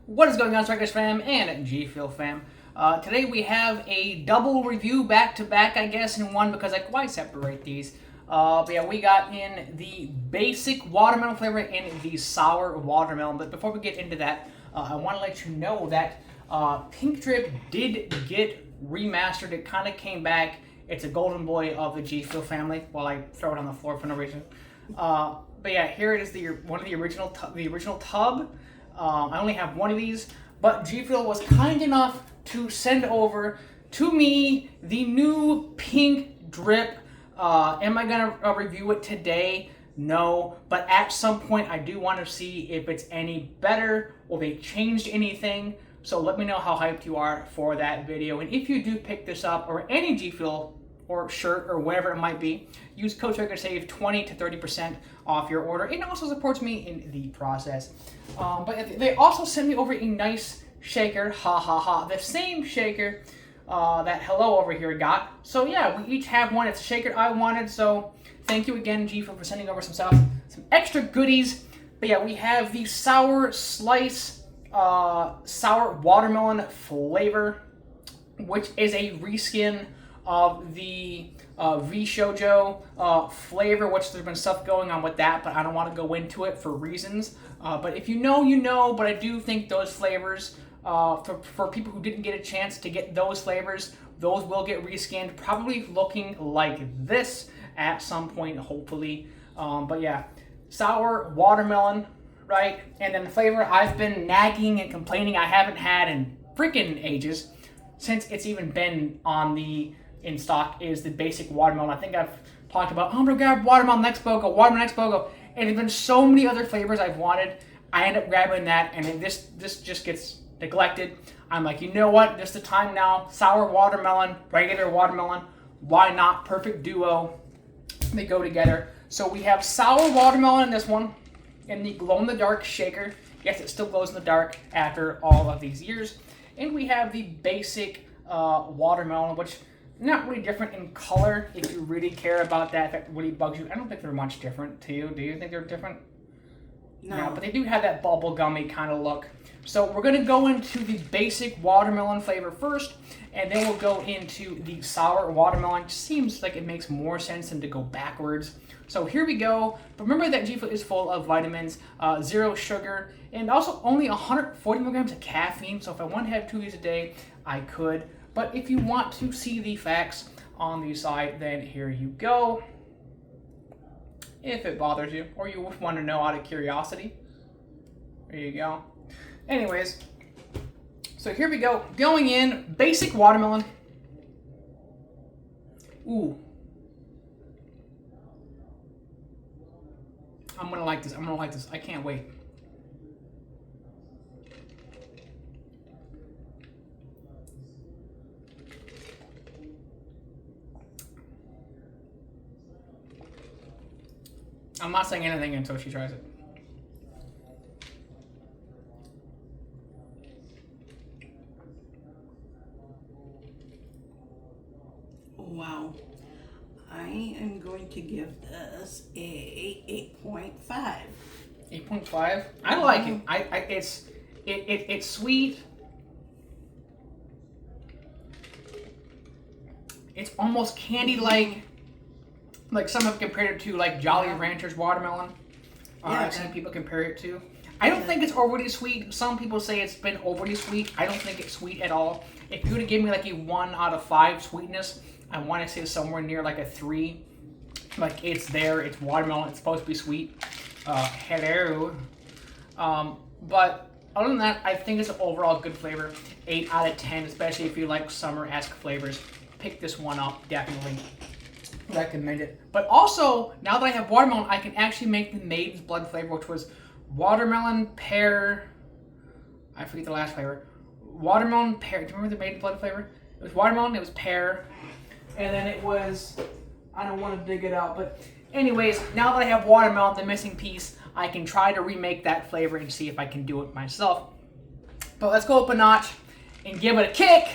What is going on, Strikers fam and GFUEL fam? Today we have a double review back-to-back, I guess, in one because why separate these? But yeah, we got in the basic watermelon flavor and the sour watermelon. But before we get into that, I want to let you know that Pink Drip did get remastered. It kind of came back. It's a golden boy of the GFUEL family. While I throw it on the floor for no reason. But yeah, here it is, one of the original tub. I only have one of these, but GFUEL was kind enough to send over to me the new Pink Drip. Am I gonna review it today? No, but at some point I do want to see if it's any better or they changed anything. So let me know how hyped you are for that video. And if you do pick this up, or any GFUEL or shirt or whatever it might be, use code Striker save 20 to 30% off your order. It also supports me in the process. But they also sent me over a nice shaker, the same shaker that Hello over here got. So yeah, we each have one. It's a shaker I wanted, so thank you again, GFUEL, for sending over some stuff, some extra goodies. But yeah, we have the sour slice, sour watermelon flavor, which is a reskin of the V-Shoujo flavor, which there's been stuff going on with that, but I don't want to go into it for reasons. But if you know, you know, but I do think those flavors, for people who didn't get a chance to get those flavors, those will get reskinned, probably looking like this at some point, hopefully. But yeah, sour watermelon, right? And then the flavor I've been nagging and complaining I haven't had in freaking ages, since it's even been in stock, is the basic watermelon. I think I've talked about, I'm gonna grab watermelon next BOGO, watermelon next BOGO, and there's been so many other flavors I've wanted. I end up grabbing that, and then this just gets neglected. I'm like, you know what? This is the time now. Sour watermelon, regular watermelon. Why not? Perfect duo. They go together. So we have sour watermelon in this one, in the glow-in-the-dark shaker. Yes, it still glows in the dark after all of these years. And we have the basic watermelon, which not really different in color if you really care about that, if it really bugs you. I don't think they're much different to you. Do you think they're different? No, but they do have that bubblegummy kind of look. So we're going to go into the basic watermelon flavor first, and then we'll go into the sour watermelon. It seems like it makes more sense than to go backwards. So here we go. But remember that GFUEL is full of vitamins, zero sugar, and also only 140 milligrams of caffeine. So if I want to have 2 of these a day, I could. But if you want to see the facts on the side, then here you go. If it bothers you, or you want to know out of curiosity, there you go. Anyways, so here we go. Going in, basic watermelon. Ooh. I'm gonna like this. I'm gonna like this. I can't wait. I'm not saying anything until she tries it. Wow. I am going to give this a 8.5. 8.5? I like it. It's sweet. It's almost candy-like. Like some have compared it to like Jolly Ranchers watermelon. I've seen people compare it to. I don't think it's overly sweet. Some people say it's been overly sweet. I don't think it's sweet at all. If you were to give me like a 1 out of 5 sweetness, I want to say somewhere near like a 3. Like it's there. It's watermelon. It's supposed to be sweet. Hello. But other than that, I think it's an overall good flavor. 8 out of 10, especially if you like summer-esque flavors. Pick this one up, definitely. Recommend it. But also, now that I have watermelon, I can actually make the Maiden's Blood flavor, which was watermelon, pear. I forget the last flavor. Watermelon, pear. Do you remember the Maiden's Blood flavor? It was watermelon, it was pear, and then it was, I don't want to dig it out, but anyways, now that I have watermelon, the missing piece, I can try to remake that flavor and see if I can do it myself. But let's go up a notch and give it a kick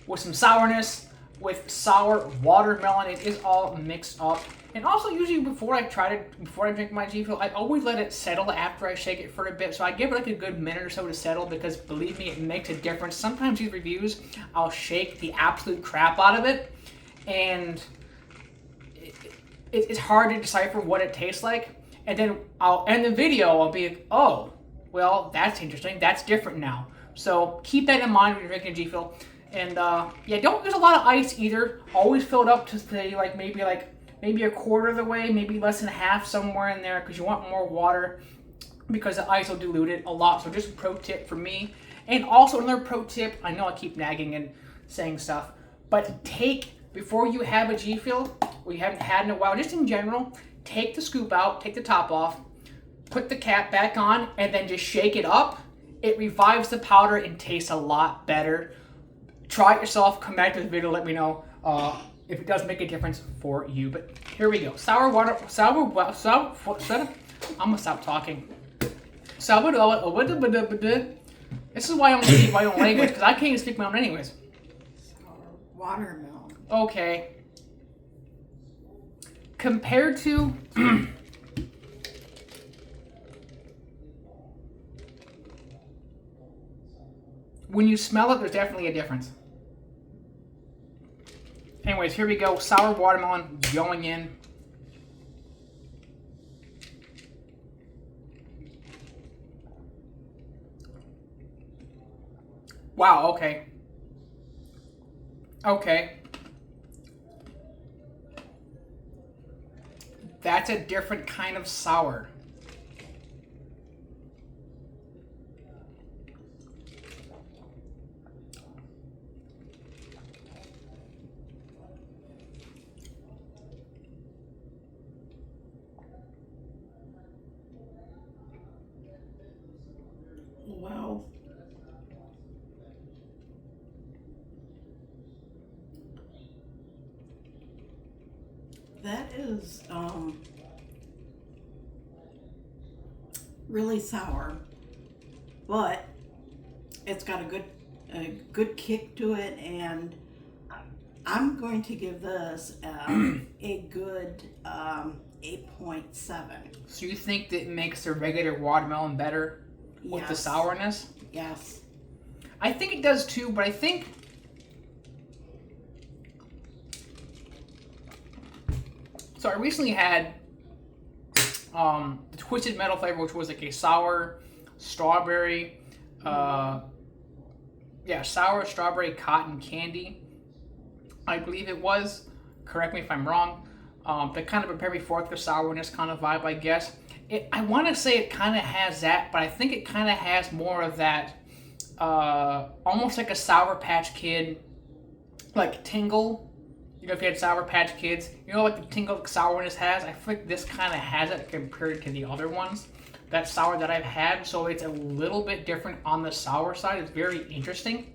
with some sourness. with sour watermelon. It is all mixed up. And also, usually before I drink my G Fuel, I always let it settle after I shake it for a bit. So I give it like a good minute or so to settle, because believe me, it makes a difference. Sometimes these reviews, I'll shake the absolute crap out of it, and it's hard to decipher what it tastes like. And then I'll end the video, I'll be like, oh, well, that's interesting. That's different now. So keep that in mind when you're drinking G Fuel. And yeah, don't use a lot of ice either. Always fill it up to say maybe a quarter of the way, maybe less than half, somewhere in there, because you want more water, because the ice will dilute it a lot. So just a pro tip for me. And also another pro tip, I know I keep nagging and saying stuff, but before you have a G Fuel, or you haven't had in a while, just in general, take the scoop out, take the top off, put the cap back on, and then just shake it up. It revives the powder and tastes a lot better. Try it yourself, come back to the video, let me know if it does make a difference for you. But here we go. I'm gonna stop talking. This is why I don't speak my own language, because I can't even speak my own anyways. Sour watermelon. Okay. Compared to when you smell it, there's definitely a difference. Anyways, here we go. Sour watermelon going in. Wow, okay. Okay. That's a different kind of sour. Wow. That is really sour, but it's got a good kick to it, and I'm going to give this a good 8.7. So you think that it makes the regular watermelon better with the sourness? Yes. I think it does too, but I think so. I recently had the Twisted Metal flavor, which was like a sour strawberry, sour strawberry cotton candy, I believe it was. Correct me if I'm wrong. That kind of prepared me for the sourness kind of vibe, I guess. I want to say it kind of has that, but I think it kind of has more of that, almost like a Sour Patch Kid, like tingle. You know, if you had Sour Patch Kids, you know, like the tingle sourness has. I feel like this kind of has it compared to the other ones, that sour that I've had. So it's a little bit different on the sour side. It's very interesting,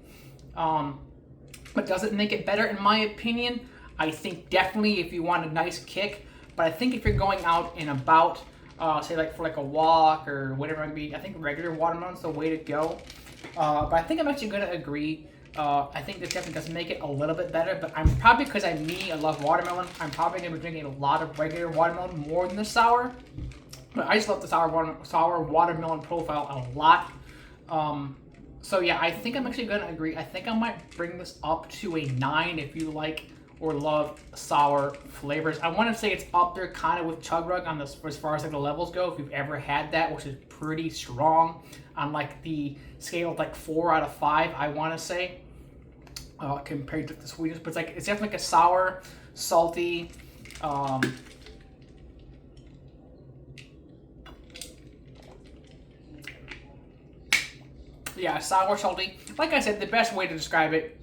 but does it make it better in my opinion? I think definitely if you want a nice kick, but I think if you're going out and about, say like for like a walk or whatever it might be, I think regular watermelon's the way to go. But I think I'm actually going to agree. I think this definitely does make it a little bit better, but I'm probably, because I love watermelon, I'm probably going to be drinking a lot of regular watermelon more than the sour. But I just love the sour watermelon profile a lot. So yeah, I think I'm actually going to agree. I think I might bring this up to a 9 if you like or love sour flavors. I want to say it's up there kind of with Chug Rug on this, as far as like the levels go, if you've ever had that, which is pretty strong on like the scale of like 4 out of 5, I want to say, compared to the sweetness. But it's definitely like a sour, salty, yeah, sour, salty. Like I said, the best way to describe it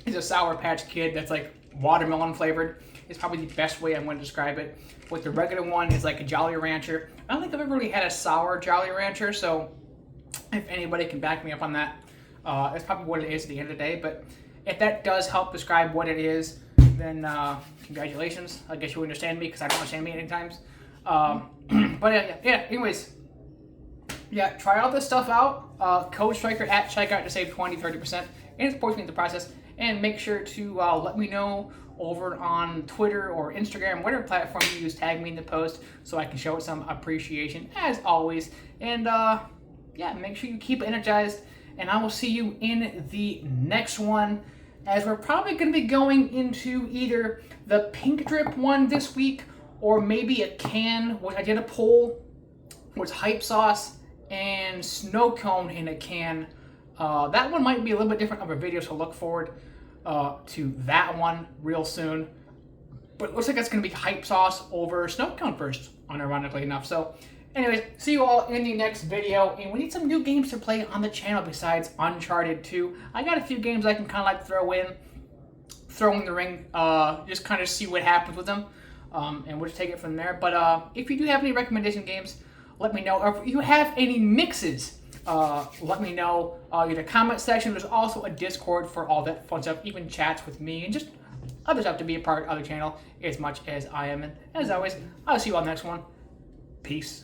is a Sour Patch Kid that's like watermelon flavored. Is probably the best way I'm going to describe it. With the regular one is like a Jolly Rancher. I don't think I've ever really had a sour Jolly Rancher, so if anybody can back me up on that, that's probably what it is at the end of the day. But if that does help describe what it is, then congratulations. I guess you understand me, because I don't understand me any times. But yeah, anyways. Yeah, try all this stuff out. Code Striker at checkout to save 20-30%. and it supports me in the process. And make sure to let me know over on Twitter or Instagram, whatever platform you use, tag me in the post so I can show it some appreciation as always. And yeah, make sure you keep energized, and I will see you in the next one, as we're probably going to be going into either the pink drip one this week or maybe a can, which I did a poll, was hype sauce and snow cone in a can. That one might be a little bit different of a video, so look forward to that one real soon. But it looks like it's going to be hype sauce over snow cone first, unironically enough. So anyways, see you all in the next video, and we need some new games to play on the channel besides Uncharted 2. I got a few games I can kind of like throw in the ring, just kind of see what happens with them, and we'll just take it from there. But if you do have any recommendation games, let me know. Or if you have any mixes, let me know in the comment section. There's also a Discord for all that fun stuff, even chats with me and just other stuff to be a part of the channel as much as I am. And as always, I'll see you on the next one. Peace.